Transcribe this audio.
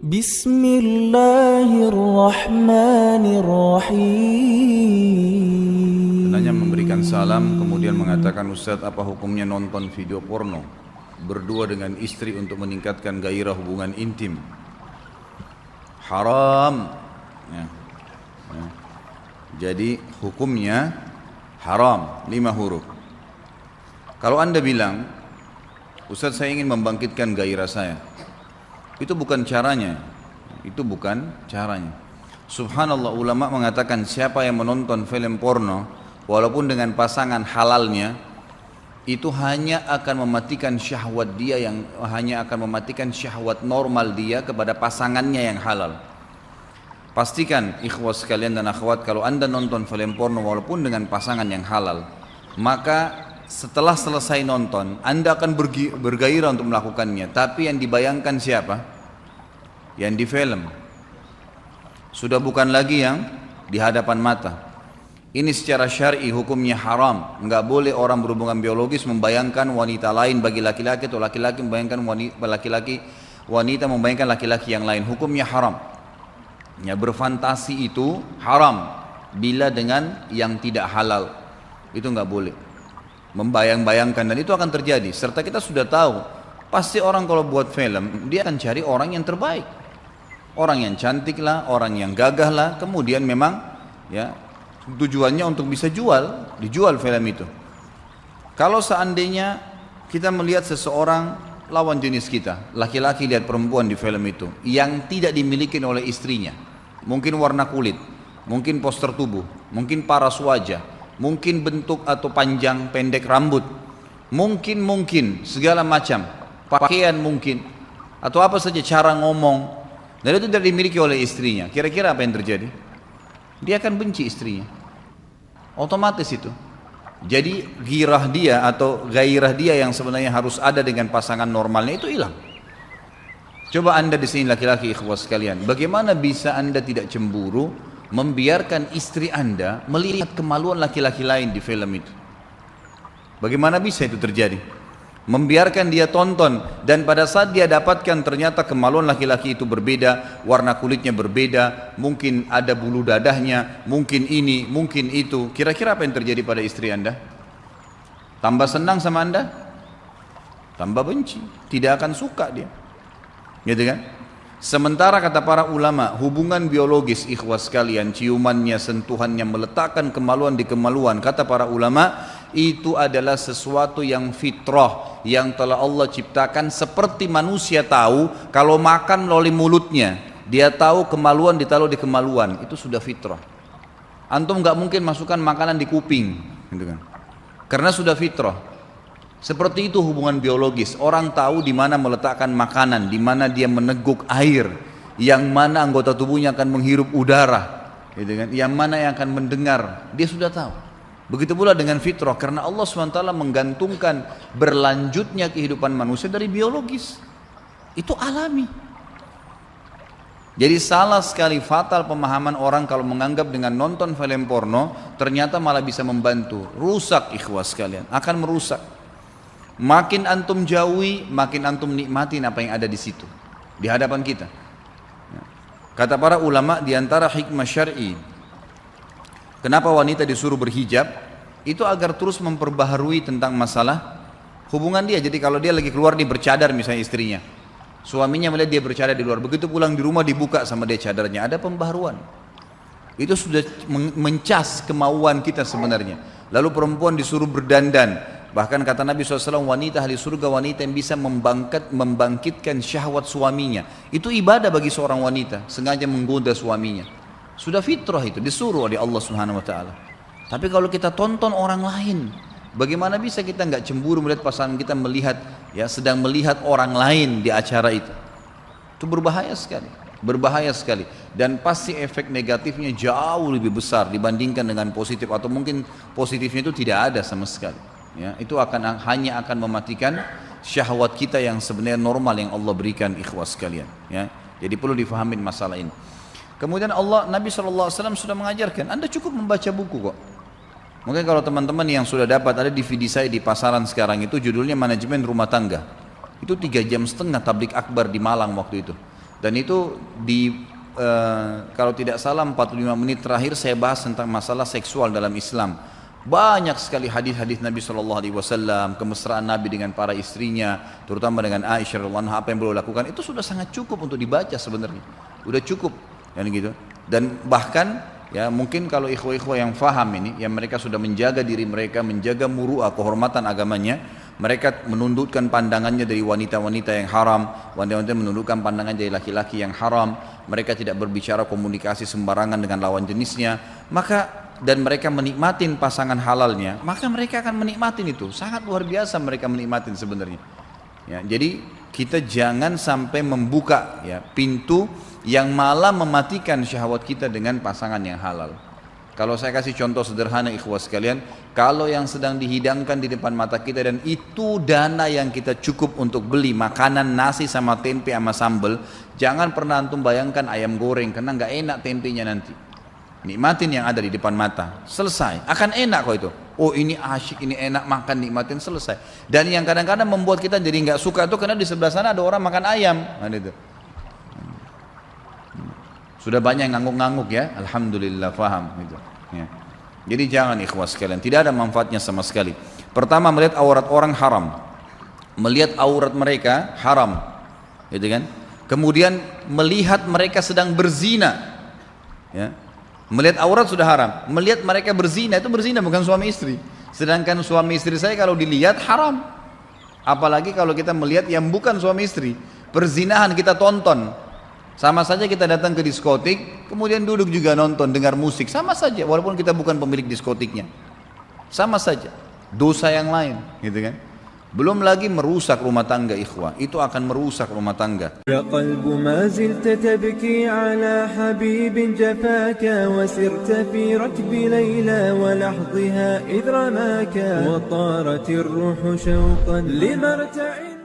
Bismillahirrahmanirrahim. Nanya memberikan salam kemudian mengatakan, Ustadz, apa hukumnya nonton video porno berdua dengan istri untuk meningkatkan gairah hubungan intim? Haram ya. Jadi hukumnya haram, 5 huruf. Kalau anda bilang, Ustadz, saya ingin membangkitkan gairah saya, itu bukan caranya. Subhanallah, ulama mengatakan siapa yang menonton film porno walaupun dengan pasangan halalnya, itu hanya akan mematikan syahwat dia, yang hanya akan mematikan syahwat normal dia kepada pasangannya yang halal. Pastikan ikhwas sekalian dan akhwat, kalau anda nonton film porno walaupun dengan pasangan yang halal, maka setelah selesai nonton anda akan bergairah untuk melakukannya, tapi yang dibayangkan siapa? Yang di film. Sudah bukan lagi yang di hadapan mata. Ini secara syar'i hukumnya haram. Enggak boleh orang berhubungan biologis membayangkan wanita lain bagi laki-laki, atau laki-laki membayangkan wanita membayangkan laki-laki yang lain. Hukumnya haram. Ya, berfantasi itu haram bila dengan yang tidak halal. Itu enggak boleh. Membayang-bayangkan, dan itu akan terjadi. Serta kita sudah tahu, pasti orang kalau buat film, dia akan cari orang yang terbaik. Orang yang cantik lah, orang yang gagah lah, kemudian memang ya tujuannya untuk bisa dijual film itu. Kalau seandainya kita melihat seseorang lawan jenis kita, laki-laki lihat perempuan di film itu yang tidak dimiliki oleh istrinya, mungkin warna kulit, mungkin postur tubuh, mungkin paras wajah, mungkin bentuk atau panjang pendek rambut, mungkin segala macam pakaian mungkin, atau apa saja cara ngomong, dan itu tidak dimiliki oleh istrinya. Kira-kira apa yang terjadi? Dia akan benci istrinya, otomatis itu. Jadi gairah dia yang sebenarnya harus ada dengan pasangan normalnya itu hilang. Coba anda di sini laki-laki ikhwas sekalian, bagaimana bisa anda tidak cemburu membiarkan istri anda melihat kemaluan laki-laki lain di film itu? Bagaimana bisa itu terjadi? Membiarkan dia tonton, dan pada saat dia dapatkan ternyata kemaluan laki-laki itu berbeda, warna kulitnya berbeda, mungkin ada bulu dadahnya, mungkin ini, mungkin itu. Kira-kira apa yang terjadi pada istri anda? Tambah senang sama anda? Tambah benci, tidak akan suka dia, gitu kan? Sementara kata para ulama, hubungan biologis ikhwas sekalian, ciumannya, sentuhannya, meletakkan kemaluan di kemaluan, kata para ulama, itu adalah sesuatu yang fitrah, yang telah Allah ciptakan. Seperti manusia tahu kalau makan melalui mulutnya, dia tahu kemaluan ditaruh di kemaluan, itu sudah fitrah. Antum nggak mungkin masukkan makanan di kuping, gitu kan? Karena sudah fitrah. Seperti itu hubungan biologis. Orang tahu di mana meletakkan makanan, di mana dia meneguk air, yang mana anggota tubuhnya akan menghirup udara, gitu kan? Yang mana yang akan mendengar, dia sudah tahu. Begitu pula dengan fitrah, karena Allah SWT menggantungkan berlanjutnya kehidupan manusia dari biologis. Itu alami. Jadi salah sekali, fatal pemahaman orang kalau menganggap dengan nonton film porno ternyata malah bisa membantu. Rusak ikhwas sekalian, akan merusak. Makin antum jauhi, makin antum nikmatin apa yang ada di situ, di hadapan kita. Kata para ulama, diantara hikmah syar'i kenapa wanita disuruh berhijab, itu agar terus memperbaharui tentang masalah hubungan dia. Jadi kalau dia lagi keluar, dia bercadar misalnya istrinya, suaminya melihat dia bercadar di luar, begitu pulang di rumah dibuka sama dia cadarnya, ada pembaharuan. Itu sudah mencas kemauan kita sebenarnya. Lalu perempuan disuruh berdandan. Bahkan kata Nabi SAW, wanita ahli surga, wanita yang bisa membangkitkan syahwat suaminya. Itu ibadah bagi seorang wanita, sengaja menggoda suaminya. Sudah fitrah itu, disuruh oleh Allah Subhanahu Wa Taala. Tapi kalau kita tonton orang lain, bagaimana bisa kita nggak cemburu melihat pasangan kita sedang melihat orang lain di acara itu? Itu berbahaya sekali, dan pasti efek negatifnya jauh lebih besar dibandingkan dengan positif, atau mungkin positifnya itu tidak ada sama sekali. Ya, itu hanya akan mematikan syahwat kita yang sebenarnya normal yang Allah berikan ikhwas sekalian. Ya, jadi perlu difahamin masalah ini. Kemudian Nabi SAW sudah mengajarkan, Anda cukup membaca buku kok. Mungkin kalau teman-teman yang sudah dapat, ada DVD saya di pasaran sekarang itu, judulnya Manajemen Rumah Tangga. Itu 3,5 jam tablik akbar di Malang waktu itu. Dan itu kalau tidak salah 45 menit terakhir saya bahas tentang masalah seksual dalam Islam. Banyak sekali hadis-hadis Nabi SAW, kemesraan Nabi dengan para istrinya, terutama dengan Aisyah radhiyallahu anha, apa yang beliau lakukan itu sudah sangat cukup untuk dibaca sebenarnya, udah cukup, kan gitu. Dan bahkan ya mungkin kalau ikhwah-ikhwah yang faham ini, yang mereka sudah menjaga diri mereka, menjaga muru'ah, kehormatan agamanya, mereka menundukkan pandangannya dari wanita-wanita yang haram, wanita-wanita menundukkan pandangan dari laki-laki yang haram, mereka tidak berbicara komunikasi sembarangan dengan lawan jenisnya, dan mereka menikmatin pasangan halalnya, maka mereka akan menikmatin itu. Sangat luar biasa mereka menikmatin sebenarnya. Ya, jadi kita jangan sampai membuka ya pintu yang malah mematikan syahwat kita dengan pasangan yang halal. Kalau saya kasih contoh sederhana ikhwas sekalian, kalau yang sedang dihidangkan di depan mata kita dan itu dana yang kita cukup untuk beli makanan nasi sama tempe sama sambal, jangan pernah antum bayangkan ayam goreng karena nggak enak tempenya nanti. Nikmatin yang ada di depan mata, selesai, akan enak kok itu. Oh ini asyik, ini enak, makan, nikmatin, selesai. Dan yang kadang-kadang membuat kita jadi nggak suka itu karena di sebelah sana ada orang makan ayam, itu. Sudah banyak yang ngangguk-ngangguk ya, alhamdulillah faham gitu. Ya. Jadi jangan ikhwas sekalian, tidak ada manfaatnya sama sekali. Pertama, melihat aurat orang haram, melihat aurat mereka haram, gitu kan? Kemudian melihat mereka sedang berzina, ya. Melihat aurat sudah haram, melihat mereka berzina, itu berzina bukan suami istri. Sedangkan suami istri saya kalau dilihat haram. Apalagi kalau kita melihat yang bukan suami istri, perzinahan kita tonton. Sama saja kita datang ke diskotik, kemudian duduk juga nonton, dengar musik, sama saja walaupun kita bukan pemilik diskotiknya. Sama saja, dosa yang lain, gitu kan? Belum lagi merusak rumah tangga ikhwah, itu akan merusak rumah tangga. Ya qalbu ma zilta tabki ala habibin jafaka wa sirta fi rakbi layla wa lahdhiha idh ramaka wa tarat ar-ruhu shawqan limarta'in